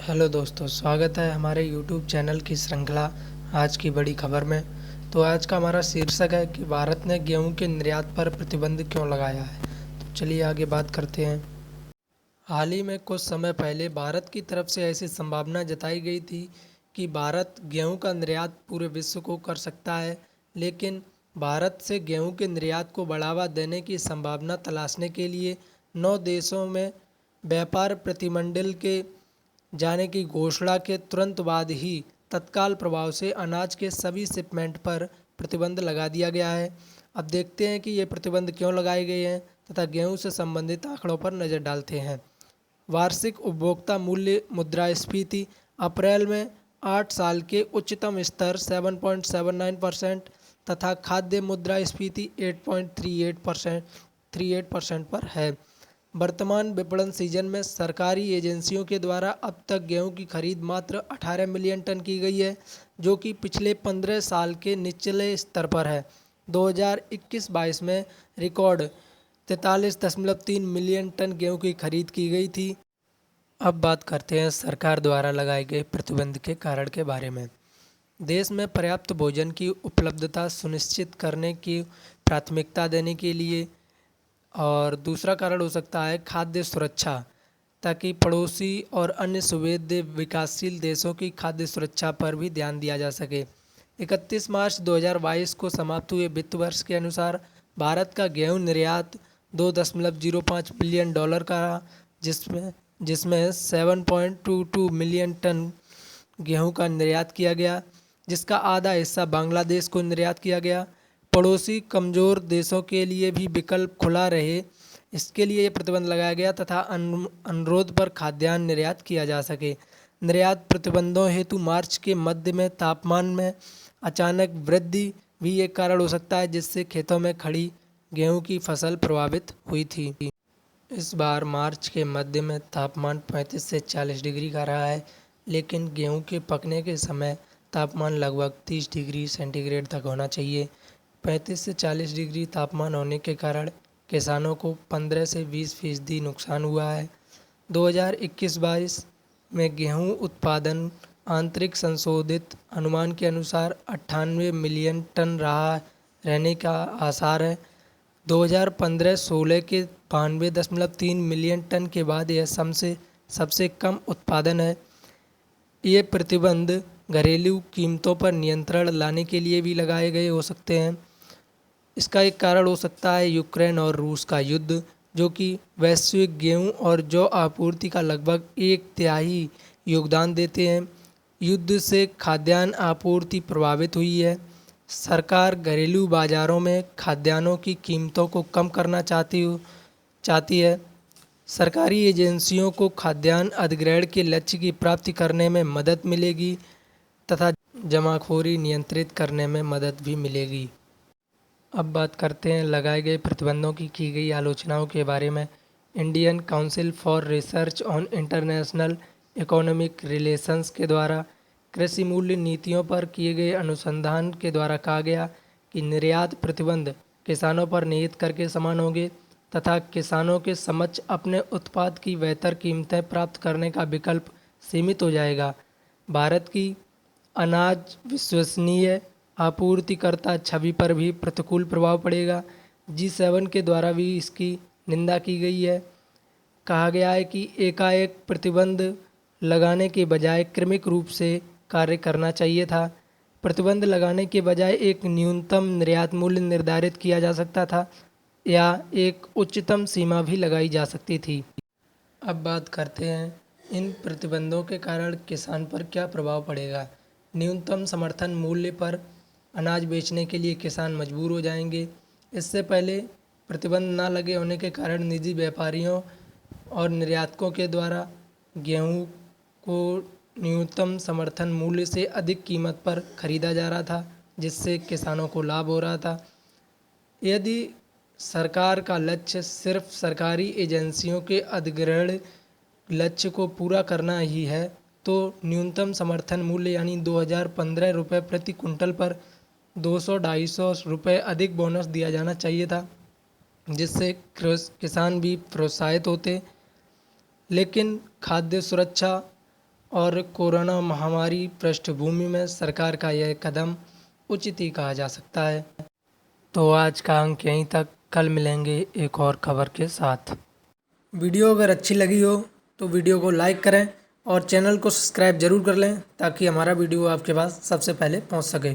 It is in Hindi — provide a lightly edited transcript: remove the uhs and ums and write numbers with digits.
हेलो दोस्तों, स्वागत है हमारे यूट्यूब चैनल की श्रृंखला आज की बड़ी खबर में। तो आज का हमारा शीर्षक है कि भारत ने गेहूं के निर्यात पर प्रतिबंध क्यों लगाया है। तो चलिए आगे बात करते हैं। हाल ही में कुछ समय पहले भारत की तरफ से ऐसी संभावना जताई गई थी कि भारत गेहूं का निर्यात पूरे विश्व को कर सकता है, लेकिन भारत से गेहूं के निर्यात को बढ़ावा देने की संभावना तलाशने के लिए 9 देशों में व्यापार प्रतिमंडल के जाने की घोषणा के तुरंत बाद ही तत्काल प्रभाव से अनाज के सभी शिपमेंट पर प्रतिबंध लगा दिया गया है। अब देखते हैं कि ये प्रतिबंध क्यों लगाए गए हैं तथा गेहूं से संबंधित आंकड़ों पर नज़र डालते हैं। वार्षिक उपभोक्ता मूल्य मुद्रास्फीति अप्रैल में 8 साल के उच्चतम स्तर 7.79% तथा खाद्य मुद्रास्फीति 8.38% पर है। वर्तमान विपणन सीजन में सरकारी एजेंसियों के द्वारा अब तक गेहूं की खरीद मात्र 18 मिलियन टन की गई है, जो कि पिछले 15 साल के निचले स्तर पर है। 2021-22 में रिकॉर्ड 43.3 मिलियन टन गेहूं की खरीद की गई थी। अब बात करते हैं सरकार द्वारा लगाए गए प्रतिबंध के कारण के बारे में। देश में पर्याप्त भोजन की उपलब्धता सुनिश्चित करने की प्राथमिकता देने के लिए, और दूसरा कारण हो सकता है खाद्य सुरक्षा, ताकि पड़ोसी और अन्य सुवेद्य विकासशील देशों की खाद्य सुरक्षा पर भी ध्यान दिया जा सके। 31 मार्च 2022 को समाप्त हुए वित्त वर्ष के अनुसार भारत का गेहूं निर्यात $2.05 बिलियन का रहा, जिसमें 7.22 मिलियन टन गेहूं का निर्यात किया गया, जिसका आधा हिस्सा बांग्लादेश को निर्यात किया गया। पड़ोसी कमज़ोर देशों के लिए भी विकल्प खुला रहे, इसके लिए ये प्रतिबंध लगाया गया तथा अनुरोध पर खाद्यान्न निर्यात किया जा सके। निर्यात प्रतिबंधों हेतु मार्च के मध्य में तापमान में अचानक वृद्धि भी एक कारण हो सकता है, जिससे खेतों में खड़ी गेहूं की फसल प्रभावित हुई थी। इस बार मार्च के मध्य में तापमान 35 से 40 डिग्री का रहा है, लेकिन गेहूं के पकने के समय तापमान लगभग 30 डिग्री सेंटीग्रेड तक होना चाहिए। 35 से 40 डिग्री तापमान होने के कारण किसानों को 15 से 20% नुकसान हुआ है। 2021-22 में गेहूं उत्पादन आंतरिक संशोधित अनुमान के अनुसार 98 मिलियन टन रहने का आसार है। 2015-16 के 92.3 मिलियन टन के बाद यह सबसे कम उत्पादन है। ये प्रतिबंध घरेलू कीमतों पर नियंत्रण लाने के लिए भी लगाए गए हो सकते हैं। इसका एक कारण हो सकता है यूक्रेन और रूस का युद्ध, जो कि वैश्विक गेहूं और जौ आपूर्ति का लगभग 1/3 योगदान देते हैं। युद्ध से खाद्यान्न आपूर्ति प्रभावित हुई है। सरकार घरेलू बाजारों में खाद्यान्नों की कीमतों को कम करना चाहती है। सरकारी एजेंसियों को खाद्यान्न अधिग्रहण के लक्ष्य की प्राप्ति करने में मदद मिलेगी तथा जमाखोरी नियंत्रित करने में मदद भी मिलेगी। अब बात करते हैं लगाए गए प्रतिबंधों की गई आलोचनाओं के बारे में। Indian council for research on international economic relations के द्वारा कृषि मूल्य नीतियों पर किए गए अनुसंधान के द्वारा कहा गया कि निर्यात प्रतिबंध किसानों पर निहित कर के समान होंगे तथा किसानों के समक्ष अपने उत्पाद की बेहतर कीमतें प्राप्त करने का विकल्प सीमित हो जाएगा। भारत की अनाज विश्वसनीय आपूर्तिकर्ता छवि पर भी प्रतिकूल प्रभाव पड़ेगा। G7 के द्वारा भी इसकी निंदा की गई है। कहा गया है कि एकाएक प्रतिबंध लगाने के बजाय क्रमिक रूप से कार्य करना चाहिए था। प्रतिबंध लगाने के बजाय एक न्यूनतम निर्यात मूल्य निर्धारित किया जा सकता था या एक उच्चतम सीमा भी लगाई जा सकती थी। अब बात करते हैं इन प्रतिबंधों के कारण किसान पर क्या प्रभाव पड़ेगा। न्यूनतम समर्थन मूल्य पर अनाज बेचने के लिए किसान मजबूर हो जाएंगे। इससे पहले प्रतिबंध न लगे होने के कारण निजी व्यापारियों और निर्यातकों के द्वारा गेहूं को न्यूनतम समर्थन मूल्य से अधिक कीमत पर खरीदा जा रहा था, जिससे किसानों को लाभ हो रहा था। यदि सरकार का लक्ष्य सिर्फ सरकारी एजेंसियों के अधिग्रहण लक्ष्य को पूरा करना ही है, तो न्यूनतम समर्थन मूल्य यानी 2015 रुपये प्रति कुंटल पर 200-250 रुपये अधिक बोनस दिया जाना चाहिए था, जिससे किसान भी प्रोत्साहित होते। लेकिन खाद्य सुरक्षा और कोरोना महामारी पृष्ठभूमि में सरकार का यह कदम उचित ही कहा जा सकता है। तो आज का अंक यहीं तक, कल मिलेंगे एक और खबर के साथ। वीडियो अगर अच्छी लगी हो तो वीडियो को लाइक करें और चैनल को सब्सक्राइब जरूर कर लें ताकि हमारा वीडियो आपके पास सबसे पहले पहुंच सके।